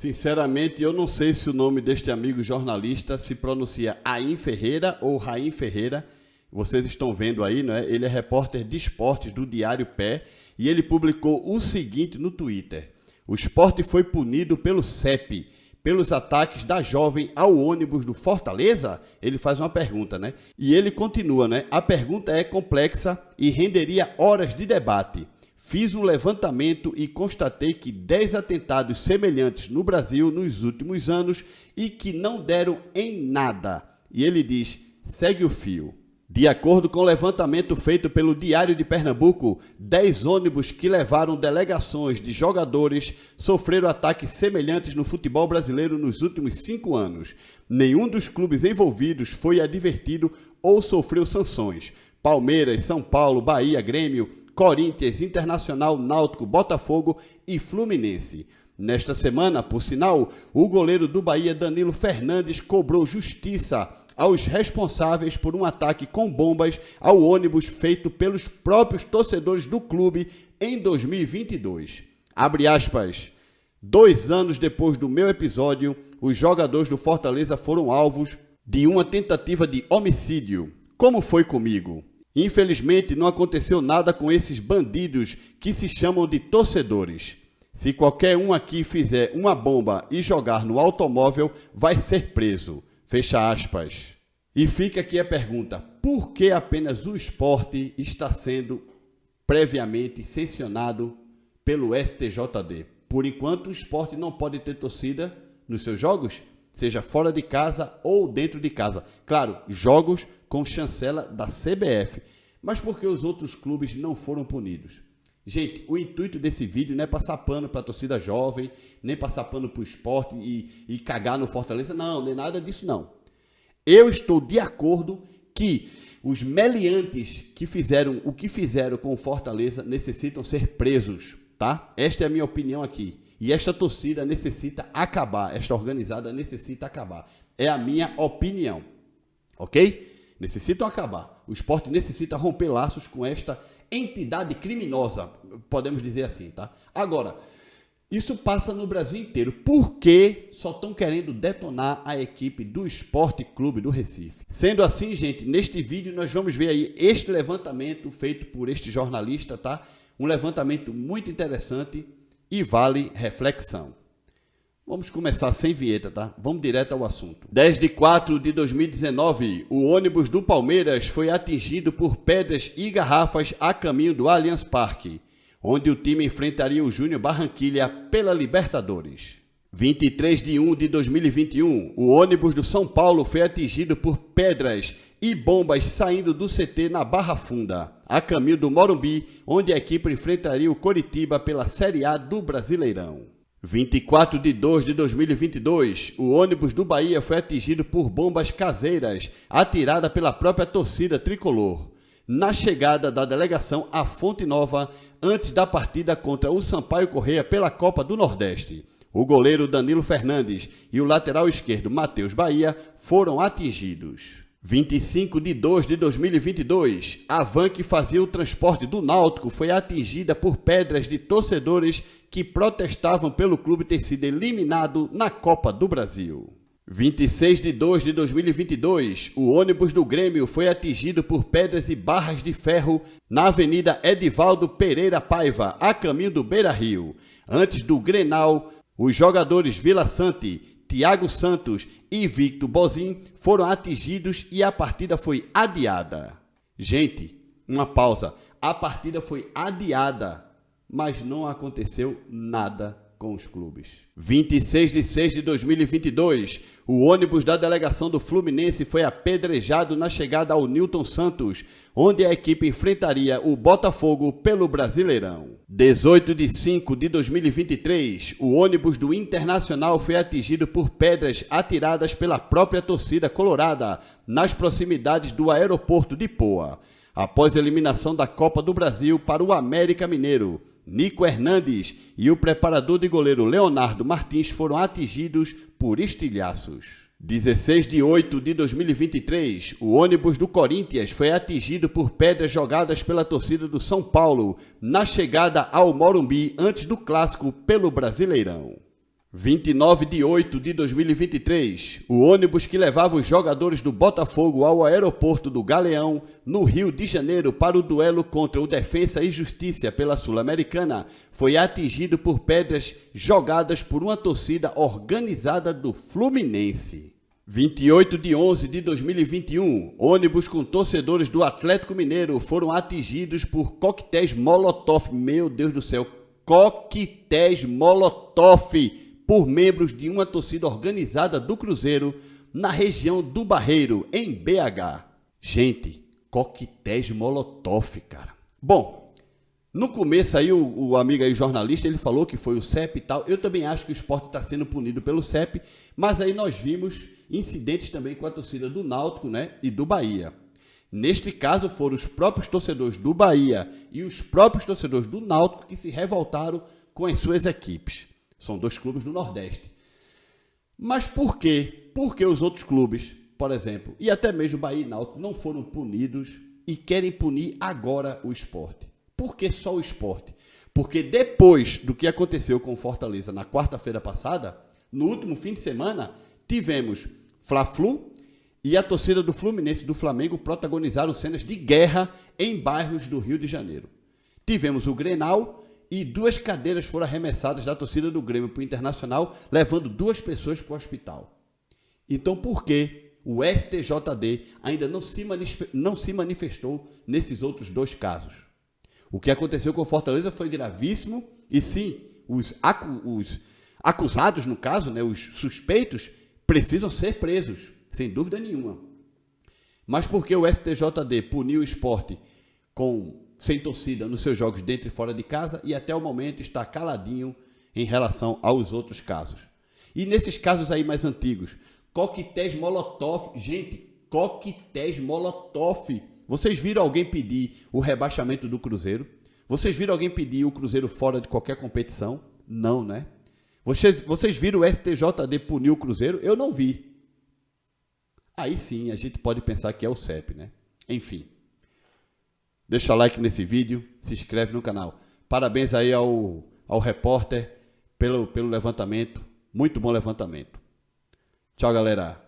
Sinceramente, eu não sei se o nome deste amigo jornalista se pronuncia Aim Ferreira ou Raim Ferreira. Vocês estão vendo aí, não é? Ele é repórter de esportes do Diário Pé e ele publicou o seguinte no Twitter: o Sport foi punido pelo CEP, pelos ataques da jovem ao ônibus do Fortaleza? Ele faz uma pergunta, né? E ele continua, né? A pergunta é complexa e renderia horas de debate. Fiz um levantamento e constatei que 10 atentados semelhantes no Brasil nos últimos anos e que não deram em nada. E ele diz, segue o fio. De acordo com o levantamento feito pelo Diário de Pernambuco, 10 ônibus que levaram delegações de jogadores sofreram ataques semelhantes no futebol brasileiro nos últimos 5 anos. Nenhum dos clubes envolvidos foi advertido ou sofreu sanções. Palmeiras, São Paulo, Bahia, Grêmio, Corinthians, Internacional, Náutico, Botafogo e Fluminense. Nesta semana, por sinal, o goleiro do Bahia, Danilo Fernandes, cobrou justiça aos responsáveis por um ataque com bombas ao ônibus feito pelos próprios torcedores do clube em 2022. Abre aspas. 2 anos depois do meu episódio, os jogadores do Fortaleza foram alvos de uma tentativa de homicídio. Como foi comigo? Infelizmente, não aconteceu nada com esses bandidos que se chamam de torcedores. Se qualquer um aqui fizer uma bomba e jogar no automóvel, vai ser preso. Fecha aspas. E fica aqui a pergunta, por que apenas o Sport está sendo previamente sancionado pelo STJD? Por enquanto, o Sport não pode ter torcida nos seus jogos, seja fora de casa ou dentro de casa. Claro, jogos com chancela da CBF. Mas por que os outros clubes não foram punidos? Gente, o intuito desse vídeo não é passar pano para a torcida jovem, nem passar pano para o Sport e cagar no Fortaleza. Não, nem nada disso não. Eu estou de acordo que os meliantes que fizeram o que fizeram com o Fortaleza necessitam ser presos, tá? Esta é a minha opinião aqui. E esta torcida necessita acabar, esta organizada necessita acabar. É a minha opinião, ok? Necessitam acabar. O Sport necessita romper laços com esta entidade criminosa, podemos dizer assim, tá? Agora, isso passa no Brasil inteiro. Por que só estão querendo detonar a equipe do Sport Clube do Recife? Sendo assim, gente, neste vídeo nós vamos ver aí este levantamento feito por este jornalista, tá? Um levantamento muito interessante e vale reflexão. Vamos começar sem vinheta, tá? Vamos direto ao assunto. 10 de 4 de 2019, o ônibus do Palmeiras foi atingido por pedras e garrafas a caminho do Allianz Parque, onde o time enfrentaria o Júnior Barranquilla pela Libertadores. 23 de 1 de 2021, o ônibus do São Paulo foi atingido por pedras e bombas saindo do CT na Barra Funda, a caminho do Morumbi, onde a equipe enfrentaria o Coritiba pela Série A do Brasileirão. 24 de 2 de 2022, o ônibus do Bahia foi atingido por bombas caseiras, atirada pela própria torcida tricolor, na chegada da delegação à Fonte Nova, antes da partida contra o Sampaio Corrêa pela Copa do Nordeste. O goleiro Danilo Fernandes e o lateral esquerdo Matheus Bahia foram atingidos. 25 de 2 de 2022, a van que fazia o transporte do Náutico foi atingida por pedras de torcedores que protestavam pelo clube ter sido eliminado na Copa do Brasil. 26 de 2 de 2022, o ônibus do Grêmio foi atingido por pedras e barras de ferro na Avenida Edivaldo Pereira Paiva, a caminho do Beira-Rio. Antes do Grenal, os jogadores Vila Sante, Thiago Santos e Victor Bozin foram atingidos e a partida foi adiada. Gente, uma pausa. A partida foi adiada, mas não aconteceu nada com os clubes. 26 de 6 de 2022, o ônibus da delegação do Fluminense foi apedrejado na chegada ao Newton Santos, onde a equipe enfrentaria o Botafogo pelo Brasileirão. 18 de 5 de 2023, o ônibus do Internacional foi atingido por pedras atiradas pela própria torcida colorada nas proximidades do aeroporto de Poa. Após a eliminação da Copa do Brasil para o América Mineiro, Nico Hernandes e o preparador de goleiro Leonardo Martins foram atingidos por estilhaços. 16 de 8 de 2023, o ônibus do Corinthians foi atingido por pedras jogadas pela torcida do São Paulo na chegada ao Morumbi antes do clássico pelo Brasileirão. 29 de 8 de 2023, o ônibus que levava os jogadores do Botafogo ao aeroporto do Galeão, no Rio de Janeiro, para o duelo contra o Defensa e Justiça pela Sul-Americana, foi atingido por pedras jogadas por uma torcida organizada do Fluminense. 28 de 11 de 2021, ônibus com torcedores do Atlético Mineiro foram atingidos por coquetéis Molotov. Meu Deus do céu, coquetéis Molotov por membros de uma torcida organizada do Cruzeiro na região do Barreiro, em BH. Gente, coquetéis Molotov, cara. Bom, no começo aí o amigo aí, jornalista, ele falou que foi o CEP e tal. Eu também acho que o Sport está sendo punido pelo CEP, mas aí nós vimos incidentes também com a torcida do Náutico, né, e do Bahia. Neste caso foram os próprios torcedores do Bahia e os próprios torcedores do Náutico que se revoltaram com as suas equipes. São dois clubes do Nordeste. Mas por quê? Por que os outros clubes, por exemplo, e até mesmo Bahia e Náutico, não foram punidos e querem punir agora o Sport? Por que só o Sport? Porque depois do que aconteceu com o Fortaleza na quarta-feira passada, no último fim de semana, tivemos Fla-Flu e a torcida do Fluminense e do Flamengo protagonizaram cenas de guerra em bairros do Rio de Janeiro. Tivemos o Grenal e 2 cadeiras foram arremessadas da torcida do Grêmio para o Internacional, levando 2 pessoas para o hospital. Então, por que o STJD ainda não se manifestou nesses outros 2 casos? O que aconteceu com o Fortaleza foi gravíssimo e, sim, os acusados, no caso, né, os suspeitos, precisam ser presos, sem dúvida nenhuma. Mas por que o STJD puniu o Sport sem torcida nos seus jogos dentro e fora de casa e até o momento está caladinho em relação aos outros casos? E nesses casos aí mais antigos, coquetéis Molotov, gente, coquetéis Molotov. Vocês viram alguém pedir o rebaixamento do Cruzeiro? Vocês viram alguém pedir o Cruzeiro fora de qualquer competição? Não, né? Vocês viram o STJD punir o Cruzeiro? Eu não vi. Aí sim, a gente pode pensar que é o CEP, né? Enfim. Deixa o like nesse vídeo, se inscreve no canal. Parabéns aí ao repórter pelo levantamento. Muito bom levantamento. Tchau, galera.